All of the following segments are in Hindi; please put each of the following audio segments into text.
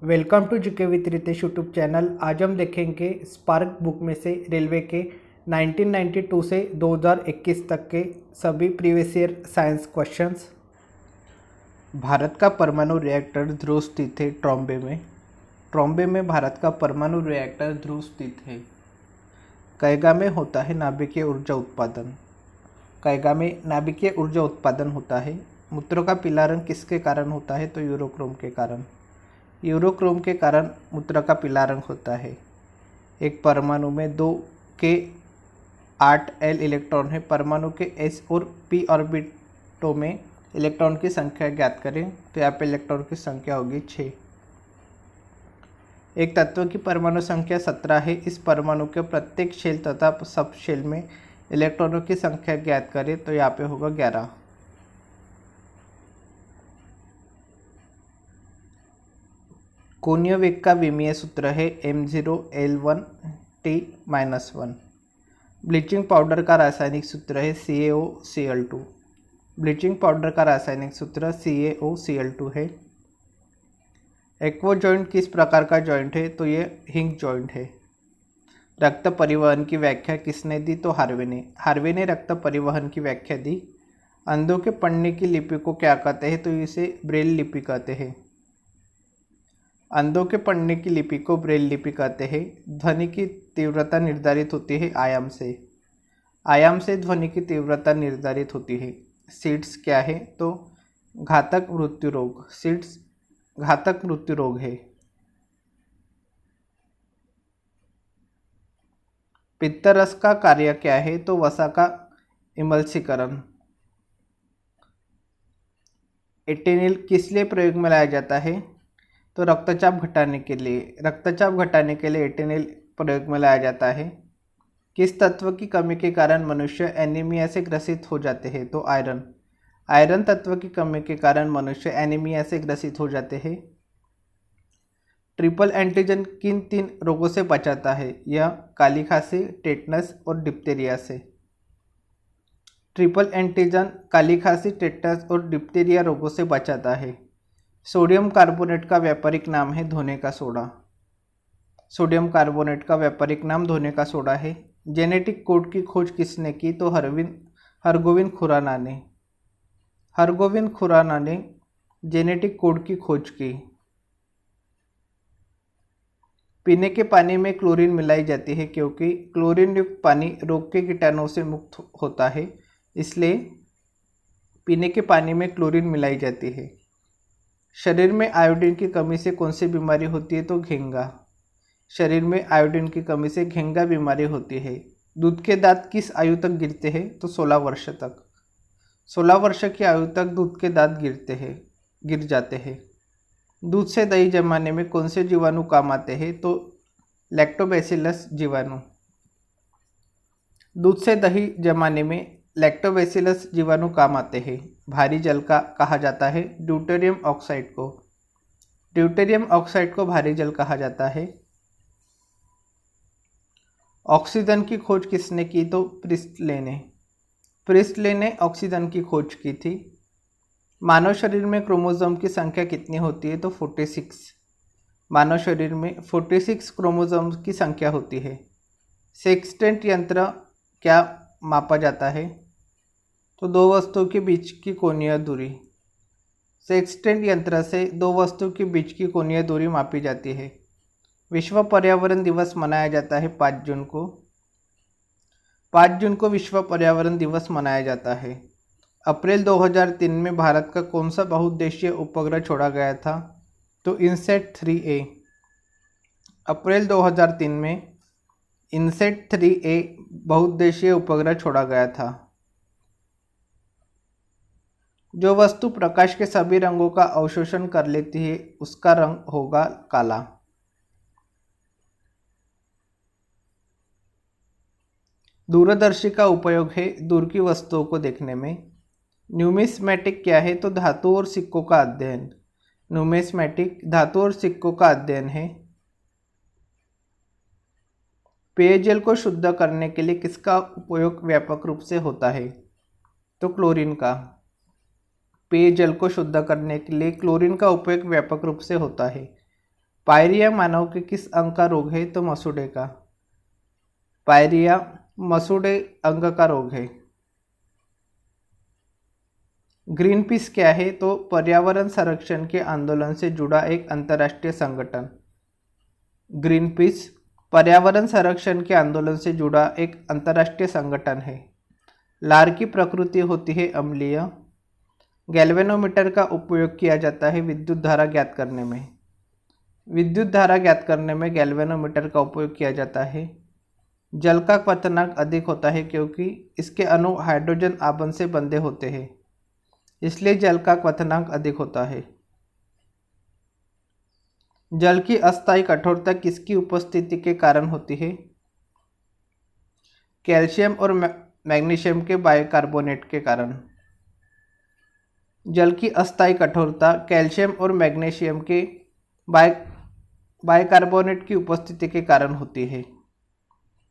Welcome to GK with Ritesh YouTube channel. आज हम देखेंगे स्पार्क बुक में से रेलवे के 1992 से 2021 तक के सभी previous year science questions. Bharat का परमाणु रिएक्टर ध्रुव स्थित है ट्रॉम्बे में। ट्रॉम्बे में भारत का परमाणु रिएक्टर ध्रुव स्थित है। कैगा में होता है नाभिकीय ऊर्जा उत्पादन। कैगा में नाभिकीय ऊर्जा उत्पादन होता है। मूत्रों का पीला रंग किसके कारण होता है? तो यूरोक्रोम के कारण। यूरोक्रोम के कारण मूत्र का पीला रंग होता है। एक परमाणु में 2 के 8 L इलेक्ट्रॉन है। परमाणु के S और P ऑर्बिटों में इलेक्ट्रॉन की संख्या ज्ञात करें। तो यहाँ पे इलेक्ट्रॉन की संख्या होगी 6। एक तत्व की परमाणु संख्या 17 है। इस परमाणु के प्रत्येक शेल तथा सब शेल में इलेक्ट्रॉनों की संख्या ज्ञात करें। तो यहाँ पे होगा 11। कोणीय वेग का विमीय सूत्र है m0L1T-1। ब्लीचिंग पाउडर का रासायनिक सूत्र है CaOCl2। ब्लीचिंग पाउडर का रासायनिक सूत्र CaOCl2 है। एक्वो जॉइंट किस प्रकार का जॉइंट है? तो ये हिंग जॉइंट है। रक्त परिवहन की व्याख्या किसने दी? तो हार्वे ने। हार्वे ने रक्त परिवहन की व्याख्या दी। अंधों के पढ़ने की लिपि को क्या कहते हैं? तो इसे ब्रेल लिपि कहते हैं। अंधों के पढ़ने की लिपि को ब्रेल लिपि कहते हैं। ध्वनि की तीव्रता निर्धारित होती है आयाम से। आयाम से ध्वनि की तीव्रता निर्धारित होती है। सीड्स क्या है? तो घातक मृत्यु रोग। सीड्स घातक मृत्यु रोग है। पित्तरस का कार्य क्या है? तो वसा का इमल्सीकरण। एटेनिल किस लिए प्रयोग में लाया जाता है? तो रक्तचाप घटाने के लिए। रक्तचाप घटाने के लिए एटेनिल प्रयोग में लाया जाता है। किस तत्व की कमी के कारण मनुष्य एनीमिया से ग्रसित हो जाते हैं? तो आयरन। आयरन तत्व की कमी के कारण मनुष्य एनीमिया से ग्रसित हो जाते हैं। ट्रिपल एंटीजन किन 3 रोगों से बचाता है? यह काली खांसी, टेटनस और डिप्थीरिया से। ट्रिपल एंटीजन काली खांसी, टेटनस और डिप्थीरिया रोगों से बचाता है। सोडियम कार्बोनेट का व्यापारिक नाम है धोने का सोडा। सोडियम कार्बोनेट का व्यापारिक नाम धोने का सोडा है। जेनेटिक कोड की खोज किसने की? तो हरगोविंद खुराना ने। हरगोविंद खुराना ने जेनेटिक कोड की खोज की। पीने के पानी में क्लोरीन मिलाई जाती है क्योंकि क्लोरीन युक्त पानी रोग के कीटाणुओं से मुक्त होता है, इसलिए पीने के पानी में क्लोरीन मिलाई जाती है। शरीर में आयोडीन की कमी से कौन सी बीमारी होती है? तो घेंगा। शरीर में आयोडीन की कमी से घेंगा बीमारी होती है। दूध के दांत किस आयु तक गिरते हैं? तो 16 वर्ष तक। 16 वर्ष की आयु तक दूध के दांत गिर जाते हैं। दूध से दही जमाने में कौन से जीवाणु काम आते हैं? तो लैक्टोबैसिलस जीवाणु। दूध से दही जमाने में लैक्टोबैसिलस जीवाणु काम आते हैं। भारी जल का कहा जाता है ड्यूटेरियम ऑक्साइड को। ड्यूटेरियम ऑक्साइड को भारी जल कहा जाता है। ऑक्सीजन की खोज किसने की? तो प्रिस्टले ने। प्रिस्टले ने ऑक्सीजन की खोज की थी। मानव शरीर में क्रोमोसोम की संख्या कितनी होती है? तो 46। मानव शरीर में 46 क्रोमोसोम की संख्या होती है। सेक्सटेंट यंत्र क्या मापा जाता है? तो 2 वस्तुओं के बीच की कोणीय दूरी। सेक्सटेंट यंत्र से 2 वस्तुओं के बीच की कोणीय दूरी मापी जाती है। विश्व पर्यावरण दिवस मनाया जाता है 5 जून को। 5 जून को विश्व पर्यावरण दिवस मनाया जाता है। अप्रैल 2003 में भारत का कौन सा बहुउद्देशीय उपग्रह छोड़ा गया था? तो इनसेट 3A। अप्रैल 2003 में इनसेट 3A बहुउद्देशीय उपग्रह छोड़ा गया था। जो वस्तु प्रकाश के सभी रंगों का अवशोषण कर लेती है उसका रंग होगा काला। दूरदर्शी का उपयोग है दूर की वस्तुओं को देखने में। न्यूमिस्मैटिक क्या है? तो धातु और सिक्कों का अध्ययन। न्यूमिस्मैटिक धातु और सिक्कों का अध्ययन है। पेयजल को शुद्ध करने के लिए किसका उपयोग व्यापक रूप से होता है? तो क्लोरीन का। पेयजल को शुद्ध करने के लिए क्लोरीन का उपयोग व्यापक रूप से होता है। पायरिया मानव के किस अंग का रोग है? तो मसूड़े का। पायरिया मसूड़े अंग का रोग है। ग्रीन पीस क्या है? तो पर्यावरण संरक्षण के आंदोलन से जुड़ा एक अंतर्राष्ट्रीय संगठन। ग्रीन पीस पर्यावरण संरक्षण के आंदोलन से जुड़ा एक अंतर्राष्ट्रीय संगठन है। लार की प्रकृति होती है अम्लीय। गैल्वेनोमीटर का उपयोग किया जाता है विद्युत धारा ज्ञात करने में। विद्युत धारा ज्ञात करने में गैल्वेनोमीटर का उपयोग किया जाता है। जल का क्वथनांक अधिक होता है क्योंकि इसके अणु हाइड्रोजन आबंध से बंधे होते हैं, इसलिए जल का क्वथनांक अधिक होता है। जल की अस्थायी कठोरता किसकी उपस्थिति के कारण होती है? कैल्शियम और मैग्नीशियम के बाइकार्बोनेट के कारण। जल की अस्थायी कठोरता कैल्शियम और मैग्नीशियम के बाइकार्बोनेट की उपस्थिति के कारण होती है।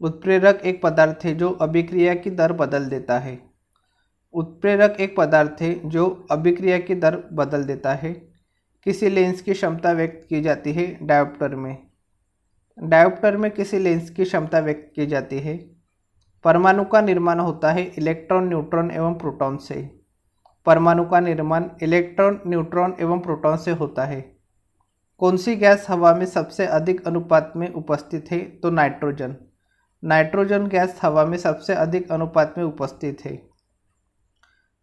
उत्प्रेरक एक पदार्थ है जो अभिक्रिया की दर बदल देता है। उत्प्रेरक एक पदार्थ है जो अभिक्रिया की दर बदल देता है। किसी लेंस की क्षमता व्यक्त की जाती है डायोप्टर में। डायोप्टर में किसी लेंस की क्षमता व्यक्त की जाती है। परमाणु का निर्माण होता है इलेक्ट्रॉन, न्यूट्रॉन एवं प्रोटॉन से। परमाणु का निर्माण इलेक्ट्रॉन, न्यूट्रॉन एवं प्रोटॉन से होता है। कौन सी गैस हवा में सबसे अधिक अनुपात में उपस्थित है? तो नाइट्रोजन। नाइट्रोजन गैस हवा में सबसे अधिक अनुपात में उपस्थित है।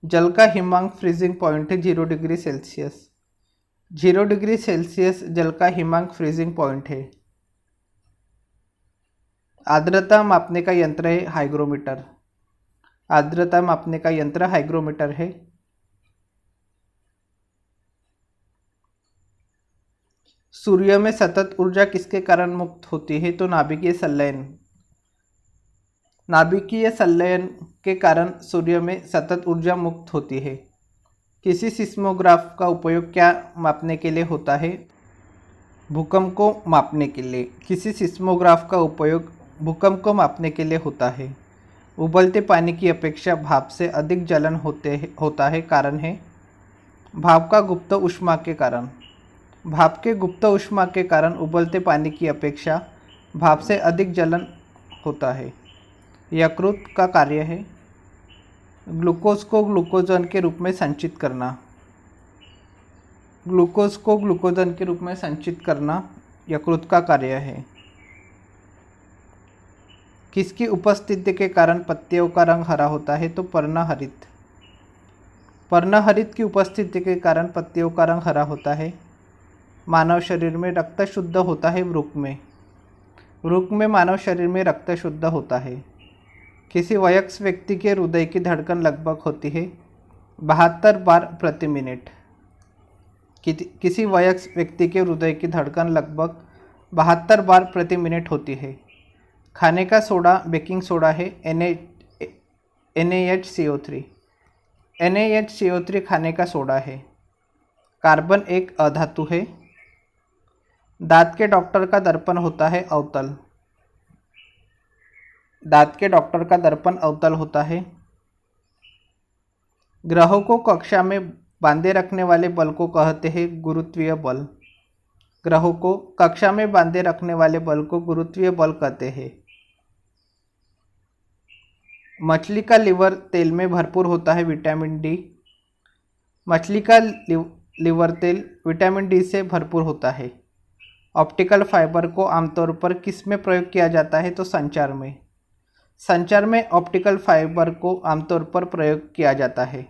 जल का हिमांक फ्रीजिंग पॉइंट है 0 डिग्री सेल्सियस। 0 डिग्री सेल्सियस जल का हिमांक फ्रीजिंग पॉइंट है। आर्द्रता मापने का यंत्र है हाइग्रोमीटर। आर्द्रता मापने का यंत्र हाइग्रोमीटर है। सूर्य में सतत ऊर्जा किसके कारण मुक्त होती है? तो नाभिकीय संलयन। नाभिकीय संलयन के कारण सूर्य में सतत ऊर्जा मुक्त होती है। किसी सिस्मोग्राफ का उपयोग क्या मापने के लिए होता है? भूकंप को मापने के लिए। किसी सिस्मोग्राफ का उपयोग भूकंप को मापने के लिए होता है। उबलते पानी की अपेक्षा भाप से अधिक जलन होता है। कारण है भाप का गुप्त ऊष्मा के कारण। भाप के गुप्त ऊष्मा के कारण उबलते पानी की अपेक्षा भाप से अधिक जलन होता है। यकृत का कार्य है ग्लूकोज को ग्लूकोजन के रूप में संचित करना। ग्लूकोज को ग्लूकोजन के रूप में संचित करना यकृत का कार्य है। किसकी उपस्थिति के कारण पत्तियों का रंग हरा होता है? तो पर्णहरित। पर्णहरित की उपस्थिति के कारण पत्तियों का रंग हरा होता है। मानव शरीर में रक्त शुद्ध होता है वृक्क में। वृक्क में मानव शरीर में रक्त शुद्ध होता है। किसी वयस्क व्यक्ति के हृदय की धड़कन लगभग होती है 72 बार प्रति मिनट। किसी वयस्क व्यक्ति के हृदय की धड़कन लगभग 72 बार प्रति मिनट होती है। खाने का सोडा बेकिंग सोडा है NaHCO3। NaHCO3 खाने का सोडा है। कार्बन एक अधातु है। दांत के डॉक्टर का दर्पण होता है अवतल। दांत के डॉक्टर का दर्पण अवतल होता है। ग्रहों को कक्षा में बांधे रखने वाले बल को कहते हैं गुरुत्वीय बल। ग्रहों को कक्षा में बांधे रखने वाले बल को गुरुत्वीय बल कहते हैं। मछली का लिवर तेल में भरपूर होता है विटामिन डी। मछली का लिवर तेल विटामिन डी से भरपूर होता है। ऑप्टिकल फाइबर को आमतौर पर किस में प्रयोग किया जाता है? तो संचार में। संचार में ऑप्टिकल फाइबर को आमतौर पर प्रयोग किया जाता है।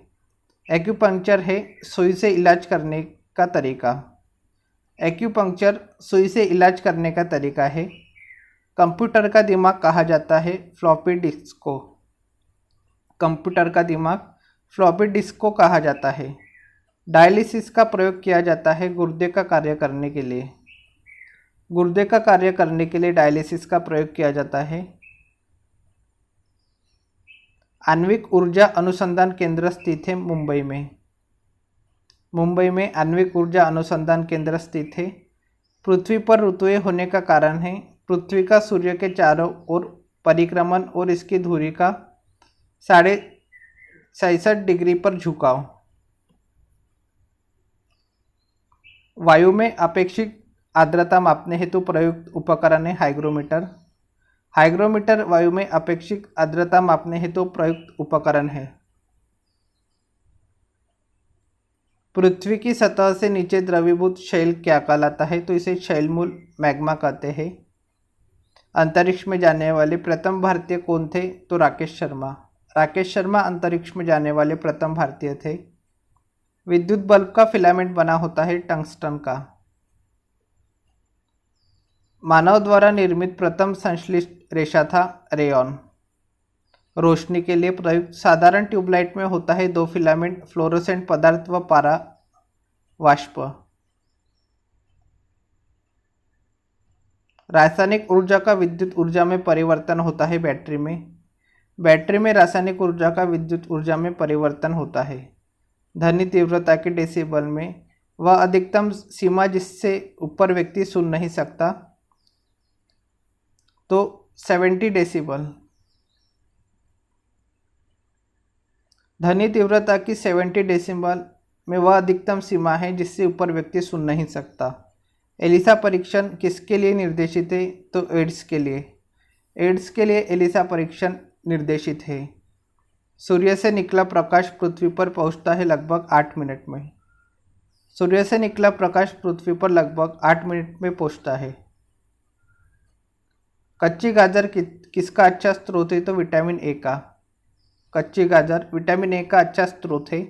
एक्यूपंक्चर है सुई से इलाज करने का तरीका। एक्यूपंक्चर सुई से इलाज करने का तरीका है। कंप्यूटर का दिमाग कहा जाता है फ्लॉपी डिस्क को। कंप्यूटर का दिमाग फ्लॉपी डिस्क को कहा जाता है। डायलिसिस का प्रयोग किया जाता है गुर्दे का कार्य करने के लिए। गुर्दे का कार्य करने के लिए डायलिसिस का प्रयोग किया जाता है। आणविक ऊर्जा अनुसंधान केंद्र स्थित है मुंबई में। मुंबई में आणविक ऊर्जा अनुसंधान केंद्र स्थित है। पृथ्वी पर ऋतुएं होने का कारण है पृथ्वी का सूर्य के चारों ओर परिक्रमण और इसकी धुरी का 66.5 डिग्री पर झुकाव। वायु में अपेक्षित आर्द्रता मापने हेतु प्रयुक्त उपकरण है हाइग्रोमीटर। हाइग्रोमीटर वायु में अपेक्षित आर्द्रता मापने हेतु प्रयुक्त उपकरण है। पृथ्वी की सतह से नीचे द्रवीभूत शैल क्या कहलाता है? तो इसे शैलमूल मैग्मा कहते हैं। अंतरिक्ष में जाने वाले प्रथम भारतीय कौन थे? तो राकेश शर्मा। राकेश शर्मा अंतरिक्ष में जाने वाले प्रथम भारतीय थे। विद्युत बल्ब का फिलामेंट बना होता है टंगस्टन का। मानव द्वारा निर्मित प्रथम संश्लिष्ट रेशा था रेयॉन। रोशनी के लिए प्रयुक्त साधारण ट्यूबलाइट में होता है दो फिलामेंट, फ्लोरोसेंट पदार्थ व पारा वाष्प। रासायनिक ऊर्जा का विद्युत ऊर्जा में परिवर्तन होता है बैटरी में। बैटरी में रासायनिक ऊर्जा का विद्युत ऊर्जा में परिवर्तन होता है। ध्वनि तीव्रता के डेसिबल में वह अधिकतम सीमा जिससे ऊपर व्यक्ति सुन नहीं सकता, तो 70 डेसिबल। ध्वनि तीव्रता की 70 डेसिबल में वह अधिकतम सीमा है जिससे ऊपर व्यक्ति सुन नहीं सकता। एलिसा परीक्षण किसके लिए निर्देशित है? तो एड्स के लिए। एड्स के लिए एलिसा परीक्षण निर्देशित है। सूर्य से निकला प्रकाश पृथ्वी पर पहुंचता है लगभग 8 मिनट में। सूर्य से निकला प्रकाश पृथ्वी पर लगभग 8 मिनट में पहुंचता है। कच्ची गाजर किसका अच्छा स्रोत है? तो विटामिन ए का। कच्ची गाजर विटामिन ए का अच्छा स्रोत है।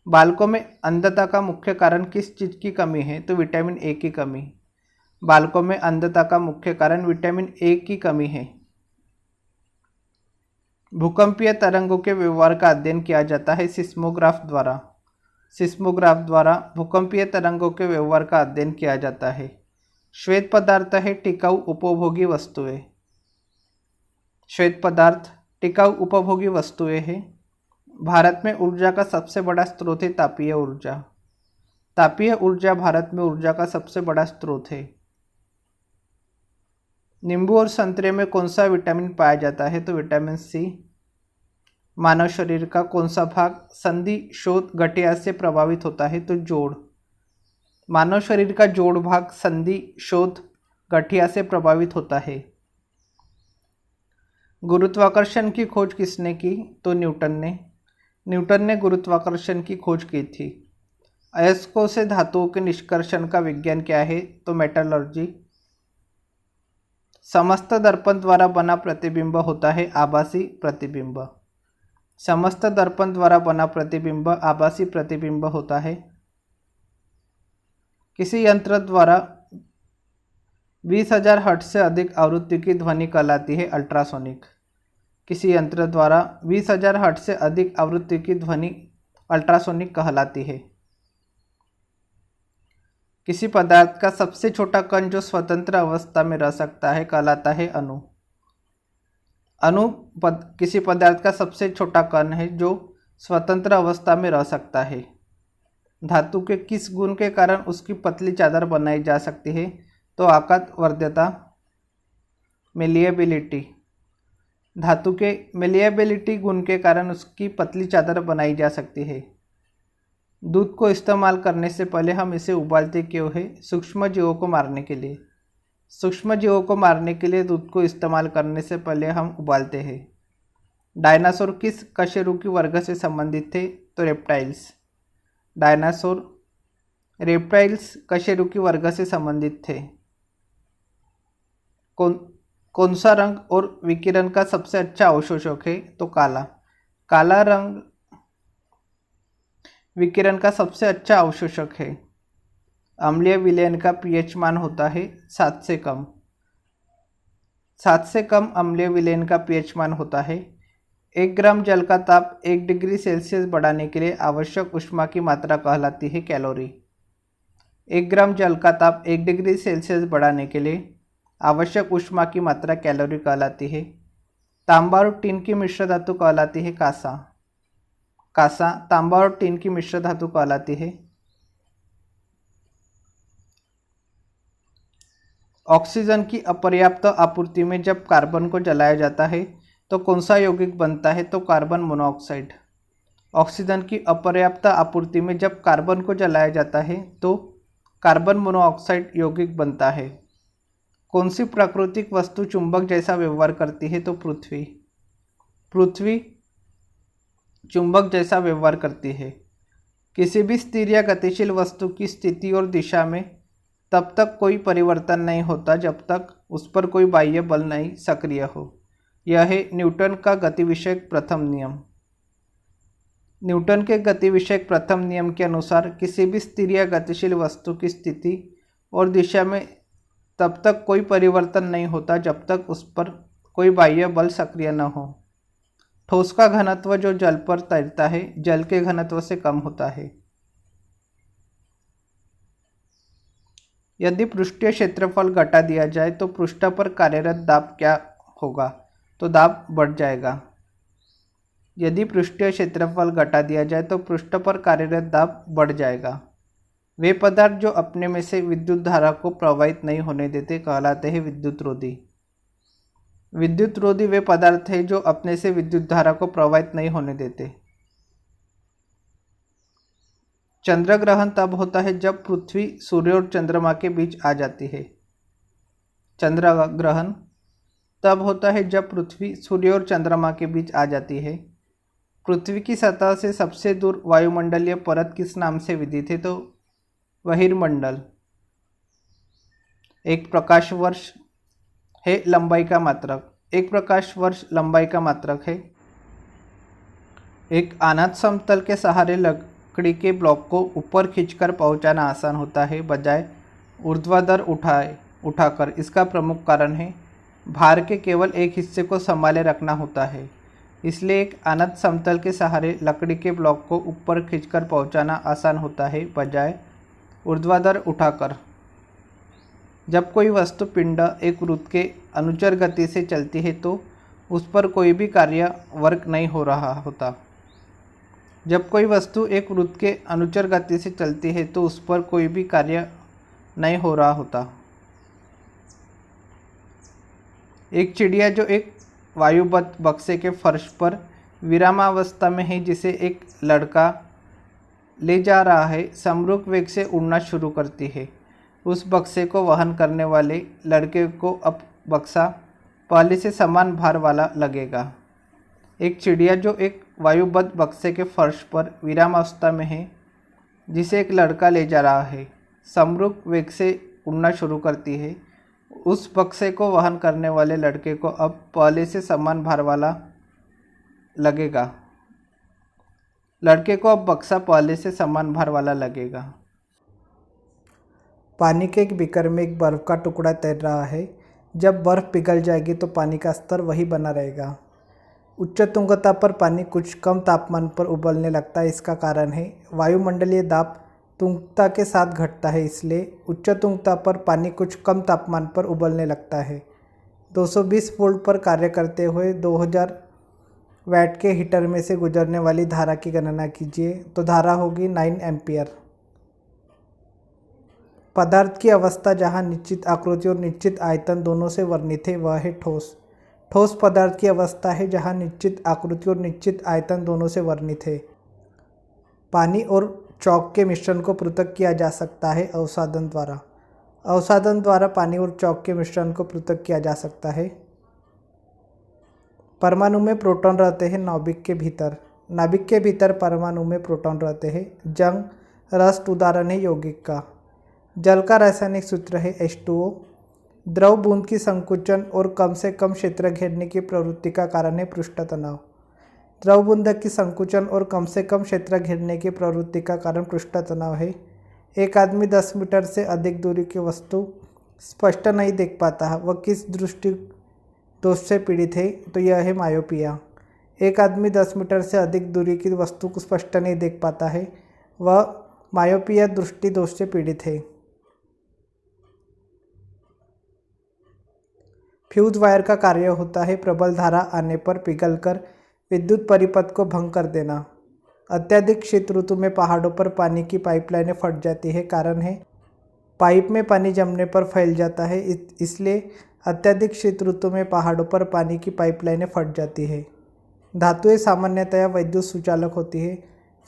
बालकों में अंधता का मुख्य कारण किस चीज़ की कमी है? तो विटामिन ए की कमी। बालकों में अंधता का मुख्य कारण विटामिन ए की कमी है। भूकंपीय तरंगों के व्यवहार का अध्ययन किया जाता है सिस्मोग्राफ द्वारा। सिस्मोग्राफ द्वारा भूकंपीय तरंगों के व्यवहार का अध्ययन किया जाता है। श्वेत पदार्थ है टिकाऊ उपभोगी वस्तुएं। श्वेत पदार्थ टिकाऊ उपभोगी वस्तुएं हैं। भारत में ऊर्जा का सबसे बड़ा स्रोत है तापीय ऊर्जा। तापीय ऊर्जा भारत में ऊर्जा का सबसे बड़ा स्रोत है। नींबू और संतरे में कौन सा विटामिन पाया जाता है? तो विटामिन सी। मानव शरीर का कौन सा भाग संधि शोथ गठिया से प्रभावित होता है? तो जोड़। मानव शरीर का जोड़ भाग संधि शोथ गठिया से प्रभावित होता है। गुरुत्वाकर्षण की खोज किसने की? तो न्यूटन ने। न्यूटन ने गुरुत्वाकर्षण की खोज की थी। अयस्कों से धातुओं के निष्कर्षण का विज्ञान क्या है? तो मेटलर्जी। समस्त दर्पण द्वारा बना प्रतिबिंब होता है आभासी प्रतिबिंब। समस्त दर्पण द्वारा बना प्रतिबिंब आभासी प्रतिबिंब होता है। किसी यंत्र द्वारा 20,000 हर्ट्ज से अधिक आवृत्ति की ध्वनि कहलाती है अल्ट्रासोनिक। किसी यंत्र द्वारा 20,000 हर्ट्ज से अधिक आवृत्ति की ध्वनि अल्ट्रासोनिक कहलाती है। किसी पदार्थ का सबसे छोटा कण जो स्वतंत्र अवस्था में रह सकता है कहलाता है अणु। किसी पदार्थ का सबसे छोटा कण है जो स्वतंत्र अवस्था में रह सकता है। धातु के किस गुण के कारण उसकी पतली चादर बनाई जा सकती है? तो आकात वर्ध्यता, मेलिएबिलिटी। धातु के मेलिएबिलिटी गुण के कारण उसकी पतली चादर बनाई जा सकती है। दूध को इस्तेमाल करने से पहले हम इसे उबालते क्यों है? सूक्ष्म जीवों को मारने के लिए। सूक्ष्म जीवों को मारने के लिए दूध को इस्तेमाल करने से पहले हम उबालते हैं। डायनासोर किस कशेरुकी वर्ग से संबंधित थे? तो रेप्टाइल्स। डायनासोर रेप्टाइल्स कशेरुकी वर्ग से संबंधित थे। कौन सा रंग और विकिरण का सबसे अच्छा अवशोषक है? तो काला। काला रंग विकिरण का सबसे अच्छा अवशोषक है। अम्लीय विलयन का पीएच मान होता है 7 से कम। 7 से कम अम्लीय विलयन का पीएच मान होता है। 1 ग्राम जल का ताप 1 डिग्री सेल्सियस बढ़ाने के लिए आवश्यक ऊष्मा की मात्रा कहलाती है कैलोरी। 1 ग्राम जल का ताप 1 डिग्री सेल्सियस बढ़ाने के लिए आवश्यक ऊष्मा की मात्रा कैलोरी कहलाती है। तांबा और टीन की मिश्र धातु कहलाती है कांसा। कांसा तांबा और टीन की मिश्र धातु कहलाती है। ऑक्सीजन की अपर्याप्त आपूर्ति में जब कार्बन को जलाया जाता है तो कौन सा यौगिक बनता है? तो कार्बन मोनोऑक्साइड। ऑक्सीजन की अपर्याप्त आपूर्ति में जब कार्बन को जलाया जाता है तो कार्बन मोनोऑक्साइड यौगिक बनता है। कौन सी प्राकृतिक वस्तु चुंबक जैसा व्यवहार करती है? तो पृथ्वी। पृथ्वी चुंबक जैसा व्यवहार करती है। किसी भी स्थिर या गतिशील वस्तु की स्थिति और दिशा में तब तक कोई परिवर्तन नहीं होता जब तक उस पर कोई बाह्य बल नहीं सक्रिय हो। यह है न्यूटन का गति विषयक प्रथम नियम। न्यूटन के गति विषयक प्रथम नियम के अनुसार किसी भी स्थिर या गतिशील वस्तु की स्थिति और दिशा में तब तक कोई परिवर्तन नहीं होता जब तक उस पर कोई बाह्य बल सक्रिय न हो। ठोस का घनत्व जो जल पर तैरता है जल के घनत्व से कम होता है। यदि पृष्ठीय क्षेत्रफल घटा दिया जाए तो पृष्ठ पर कार्यरत दाब क्या होगा? तो दाब बढ़ जाएगा। यदि पृष्ठीय क्षेत्रफल घटा दिया जाए तो पृष्ठ पर कार्यरत दाब बढ़ जाएगा। वे पदार्थ जो अपने में से विद्युत धारा को प्रवाहित नहीं होने देते कहलाते हैं विद्युत रोधी। विद्युत रोधी वे पदार्थ हैं जो अपने से विद्युत धारा को प्रवाहित नहीं होने देते। चंद्र ग्रहण तब होता है जब पृथ्वी सूर्य और चंद्रमा के बीच आ जाती है। चंद्र ग्रहण तब होता है जब पृथ्वी सूर्य और चंद्रमा के बीच आ जाती है। पृथ्वी की सतह से सबसे दूर वायुमंडलीय परत किस नाम से विदित है? तो बहिर्मंडल। एक प्रकाश वर्ष है लंबाई का मात्रक। एक प्रकाश वर्ष लंबाई का मात्रक है। एक अनाथ समतल के सहारे लकड़ी के ब्लॉक को ऊपर खींचकर पहुंचाना आसान होता है बजाय ऊर्ध्वाधर उठाकर। इसका प्रमुख कारण है भार के केवल एक हिस्से को संभाले रखना होता है। इसलिए एक अनंत समतल के सहारे लकड़ी के ब्लॉक को ऊपर खींचकर पहुंचाना आसान होता है बजाय ऊर्ध्वाधर उठाकर। जब कोई वस्तु पिंड एक वृत्त के अनुचर गति से चलती है तो उस पर कोई भी कार्य वर्क नहीं हो रहा होता। जब कोई वस्तु एक वृत्त के अनुचर गति से चलती है तो उस पर कोई भी कार्य नहीं हो रहा होता। एक चिड़िया जो एक वायुबद्ध बक्से के फर्श पर विरामावस्था में है जिसे एक लड़का ले जा रहा है समरूप वेग से उड़ना शुरू करती है। उस बक्से को वहन करने वाले लड़के को अब बक्सा पहले से समान भार वाला लगेगा। एक चिड़िया जो एक वायुबद्ध बक्से के फर्श पर विरामावस्था में है जिसे एक लड़का ले जा रहा है समरूप वेग से उड़ना शुरू करती है। उस बक्से को वहन करने वाले लड़के को अब पहले से समान भार वाला लगेगा। लड़के को अब बक्सा पहले से समान भार वाला लगेगा। पानी के एक बीकर में एक बर्फ़ का टुकड़ा तैर रहा है। जब बर्फ़ पिघल जाएगी तो पानी का स्तर वही बना रहेगा। उच्च तुंगता पर पानी कुछ कम तापमान पर उबलने लगता है। इसका कारण है वायुमंडलीय दाब तुंगता के साथ घटता है, इसलिए उच्च तुंगता पर पानी कुछ कम तापमान पर उबलने लगता है। 220 वोल्ट पर कार्य करते हुए 2000 वैट के हीटर में से गुजरने वाली धारा की गणना कीजिए तो धारा होगी 9 एम्पियर। पदार्थ की अवस्था जहाँ निश्चित आकृति और निश्चित आयतन दोनों से वर्णित है वह है ठोस। ठोस पदार्थ की अवस्था है जहाँ निश्चित आकृति और निश्चित आयतन दोनों से वर्णित है। पानी और चॉक के मिश्रण को पृथक किया जा सकता है अवसादन द्वारा। अवसादन द्वारा पानी और चॉक के मिश्रण को पृथक किया जा सकता है। परमाणु में प्रोटॉन रहते हैं नाभिक के भीतर। नाभिक के भीतर परमाणु में प्रोटॉन रहते हैं। जंग रस्ट उदाहरण है यौगिक का। जल का रासायनिक सूत्र है H2O। द्रव बूंद की संकुचन और कम से कम क्षेत्र घेरने की प्रवृत्ति का कारण है पृष्ठ तनाव। द्रव बूंद की संकुचन और कम से कम क्षेत्र घेरने की प्रवृत्ति का कारण पृष्ठ तनाव है। एक आदमी 10 मीटर से अधिक दूरी की वस्तु स्पष्ट नहीं देख पाता है, वह किस दृष्टि दोष से पीड़ित है? तो यह है मायोपिया। एक आदमी 10 मीटर से अधिक दूरी की वस्तु को स्पष्ट नहीं देख पाता है, वह मायोपिया दृष्टि दोष से पीड़ित है। फ्यूज वायर का कार्य होता है प्रबल धारा आने पर पिघलकर विद्युत परिपथ को भंग कर देना। अत्यधिक शीत ऋतु में पहाड़ों पर पानी की पाइपलाइनें फट जाती है। कारण है पाइप में पानी जमने पर फैल जाता है, इसलिए अत्यधिक शीत ऋतु में पहाड़ों पर पानी की पाइपलाइनें फट जाती है। धातुएं सामान्यतया विद्युत सुचालक होती है,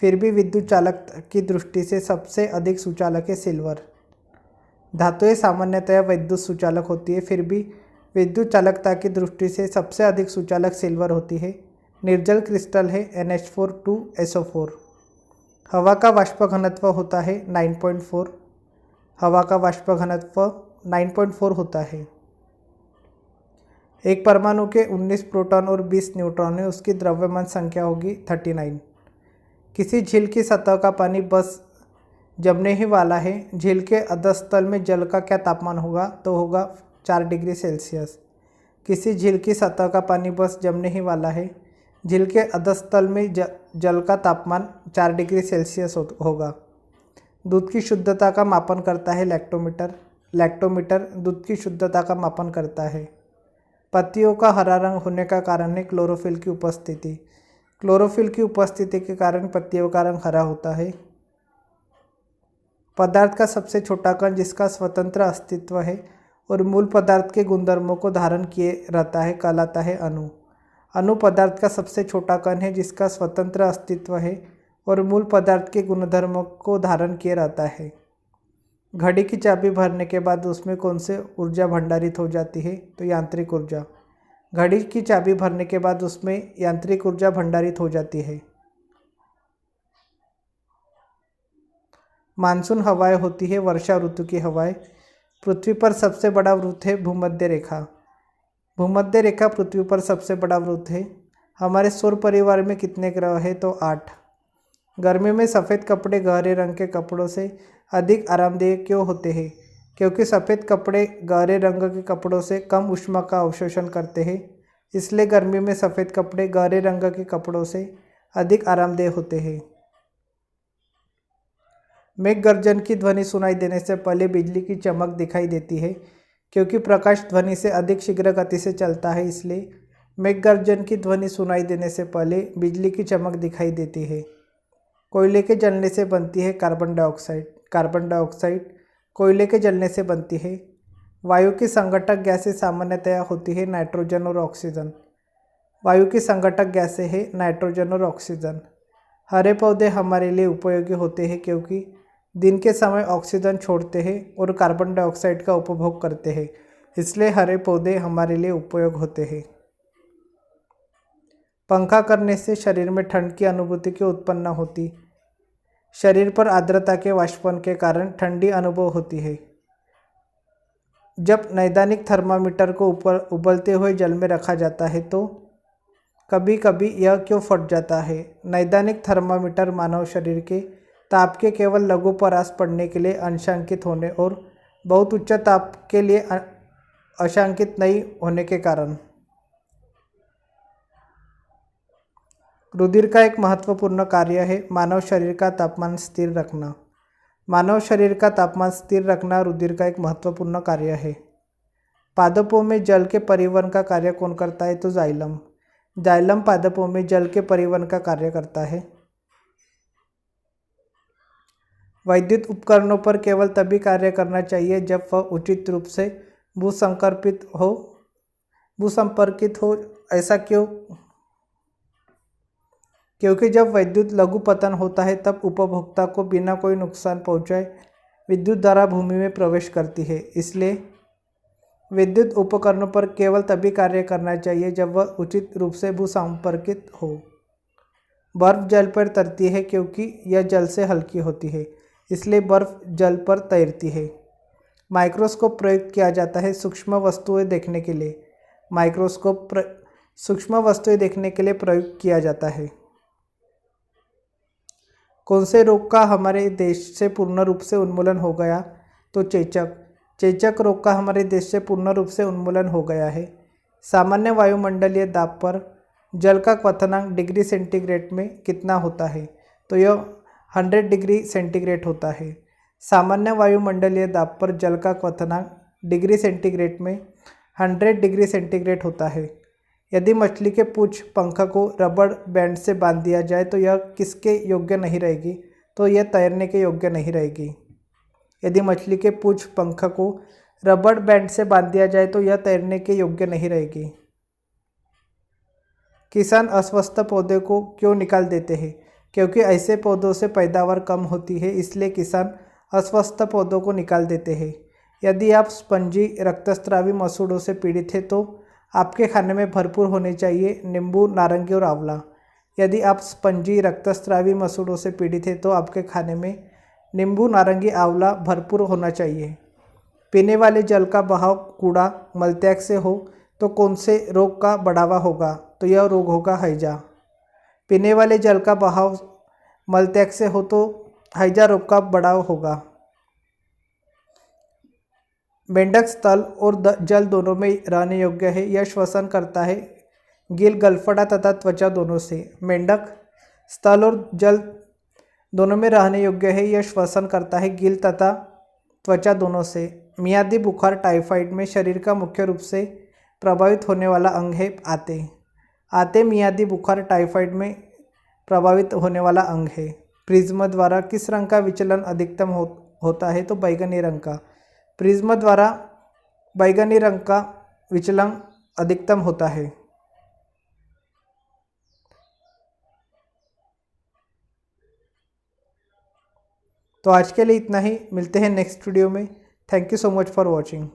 फिर भी विद्युत चालक की दृष्टि से सबसे अधिक सुचालक है सिल्वर। धातुएं सामान्यतया विद्युत सुचालक होती है, फिर भी विद्युत चालकता की दृष्टि से सबसे अधिक सुचालक सिल्वर होती है। निर्जल क्रिस्टल है NH4 2SO4। हवा का वाष्प घनत्व होता है 9.4। हवा का वाष्प घनत्व 9.4 होता है। एक परमाणु के 19 प्रोटॉन और 20 न्यूट्रॉन है, उसकी द्रव्यमान संख्या होगी 39। किसी झील की सतह का पानी बस जमने ही वाला है, झील के अधस्तल में जल का क्या तापमान होगा? तो होगा 4 डिग्री सेल्सियस। किसी झील की सतह का पानी बस जमने ही वाला है, झील के अधस्तल में जल का तापमान 4 डिग्री सेल्सियस होगा। दूध की शुद्धता का मापन करता है लैक्टोमीटर। लैक्टोमीटर दूध की शुद्धता का मापन करता है। पत्तियों का हरा रंग होने का कारण है क्लोरोफिल की उपस्थिति। क्लोरोफिल की उपस्थिति के कारण पत्तियों का रंग हरा होता है। पदार्थ का सबसे छोटा कण जिसका स्वतंत्र अस्तित्व है और मूल पदार्थ के गुणधर्मों को धारण किए रहता है कहलाता है अणु। अणु पदार्थ का सबसे छोटा कण है जिसका स्वतंत्र अस्तित्व है और मूल पदार्थ के गुणधर्मों को धारण किए रहता है। घड़ी की चाबी भरने के बाद उसमें कौन से ऊर्जा भंडारित हो जाती है? तो यांत्रिक ऊर्जा। घड़ी की चाबी भरने के बाद उसमें यांत्रिक ऊर्जा भंडारित हो जाती है। मानसून हवाएं होती है वर्षा ऋतु की हवाएं। पृथ्वी पर सबसे बड़ा वृत्त है भूमध्य रेखा। भूमध्य रेखा पृथ्वी पर सबसे बड़ा वृत्त है। हमारे सौर परिवार में कितने ग्रह हैं? तो 8। गर्मी में सफ़ेद कपड़े गहरे रंग के कपड़ों से अधिक आरामदेह क्यों होते हैं? क्योंकि सफ़ेद कपड़े गहरे रंग के कपड़ों से कम ऊष्मा का अवशोषण करते हैं, इसलिए गर्मी में सफ़ेद कपड़े गहरे रंग के कपड़ों से अधिक आरामदेह होते हैं। मेघ गर्जन की ध्वनि सुनाई देने से पहले बिजली की चमक दिखाई देती है, क्योंकि प्रकाश ध्वनि से अधिक शीघ्र गति से चलता है, इसलिए मेघ गर्जन की ध्वनि सुनाई देने से पहले बिजली की चमक दिखाई देती है। कोयले के जलने से बनती है कार्बन डाइऑक्साइड। कार्बन डाइऑक्साइड कोयले के जलने से बनती है। वायु की संघटक गैसें सामान्यतया होती है नाइट्रोजन और ऑक्सीजन। वायु की संघटक गैसें हैं नाइट्रोजन और ऑक्सीजन। हरे पौधे हमारे लिए उपयोगी होते हैं क्योंकि दिन के समय ऑक्सीजन छोड़ते हैं और कार्बन डाइऑक्साइड का उपभोग करते हैं, इसलिए हरे पौधे हमारे लिए उपयोग होते हैं। पंखा करने से शरीर में ठंड की अनुभूति क्यों उत्पन्न होती? शरीर पर आर्द्रता के वाष्पन के कारण ठंडी अनुभव होती है। जब नैदानिक थर्मामीटर को ऊपर उबलते हुए जल में रखा जाता है तो कभी कभी यह क्यों फट जाता है? नैदानिक थर्मामीटर मानव शरीर के ताप के केवल लघु परास पड़ने के लिए अंशांकित होने और बहुत उच्च ताप के लिए अंशांकित नहीं होने के कारण। रुधिर का एक महत्वपूर्ण कार्य है मानव शरीर का तापमान स्थिर रखना। मानव शरीर का तापमान स्थिर रखना रुधिर का एक महत्वपूर्ण कार्य है। पादपों में जल के परिवहन का कार्य कौन करता है? तो जाइलम। जाइलम पादपों में जल के परिवहन का कार्य करता है। वैद्युत उपकरणों पर केवल तभी कार्य करना चाहिए जब वह उचित रूप से भूसंपर्कित हो। ऐसा क्यों? क्योंकि जब विद्युत लघु पतन होता है तब उपभोक्ता को बिना कोई नुकसान पहुंचाए विद्युत धारा भूमि में प्रवेश करती है, इसलिए विद्युत उपकरणों पर केवल तभी कार्य करना चाहिए जब वह उचित रूप से भूसंपर्कित हो। बर्फ जल पर तैरती है क्योंकि यह जल से हल्की होती है, इसलिए बर्फ जल पर तैरती है। माइक्रोस्कोप प्रयुक्त किया जाता है सूक्ष्म वस्तुएं देखने के लिए। माइक्रोस्कोप सूक्ष्म वस्तुएं देखने के लिए प्रयुक्त किया जाता है। कौन से रोग का हमारे देश से पूर्ण रूप से उन्मूलन हो गया? तो चेचक। चेचक रोग का हमारे देश से पूर्ण रूप से उन्मूलन हो गया है। सामान्य वायुमंडलीय दाब पर जल का क्वथनांक डिग्री सेंटीग्रेड में कितना होता है? तो यह 100 डिग्री सेंटीग्रेड होता है। सामान्य वायुमंडलीय दाब पर जल का क्वथनांक डिग्री सेंटीग्रेड में 100 डिग्री सेंटीग्रेड होता है। यदि मछली के पूंछ पंख को रबड़ बैंड से बांध दिया जाए तो यह किसके योग्य नहीं रहेगी? तो यह तैरने के योग्य नहीं रहेगी। यदि मछली के पूंछ पंख को रबड़ बैंड से बांध दिया जाए तो यह तैरने के योग्य नहीं रहेगी। किसान अस्वस्थ पौधे को क्यों निकाल देते हैं? क्योंकि ऐसे पौधों से पैदावार कम होती है, इसलिए किसान अस्वस्थ पौधों को निकाल देते हैं। यदि आप स्पंजी रक्तस्रावी मसूड़ों से पीड़ित हैं तो आपके खाने में भरपूर होने चाहिए नींबू, नारंगी और आंवला। यदि आप स्पंजी रक्तस्रावी मसूड़ों से पीड़ित हैं तो आपके खाने में नींबू, नारंगी, आंवला भरपूर होना चाहिए। पीने वाले जल का बहाव कूड़ा मलत्याग से हो तो कौन से रोग का बढ़ावा होगा? तो यह रोग होगा हैजा। पीने वाले जल का बहाव मलत्याग से हो तो हैजा रोग का बढ़ाव होगा। मेंढक स्थल और जल दोनों में रहने योग्य है। यह श्वसन करता है गिल, गलफड़ा तथा त्वचा दोनों से। मेंढक स्थल और जल दोनों में रहने योग्य है। यह श्वसन करता है गिल तथा त्वचा दोनों से। मियादी बुखार टाइफाइड में शरीर का मुख्य रूप से प्रभावित होने वाला अंग है आते। आते मियादी बुखार टाइफाइड में प्रभावित होने वाला अंग है। प्रिज्म द्वारा किस रंग का विचलन अधिकतम होता है? तो बैगनी रंग का। प्रिज्म द्वारा बैगनी रंग का विचलन अधिकतम होता है। तो आज के लिए इतना ही, मिलते हैं नेक्स्ट वीडियो में। Thank you so much for watching.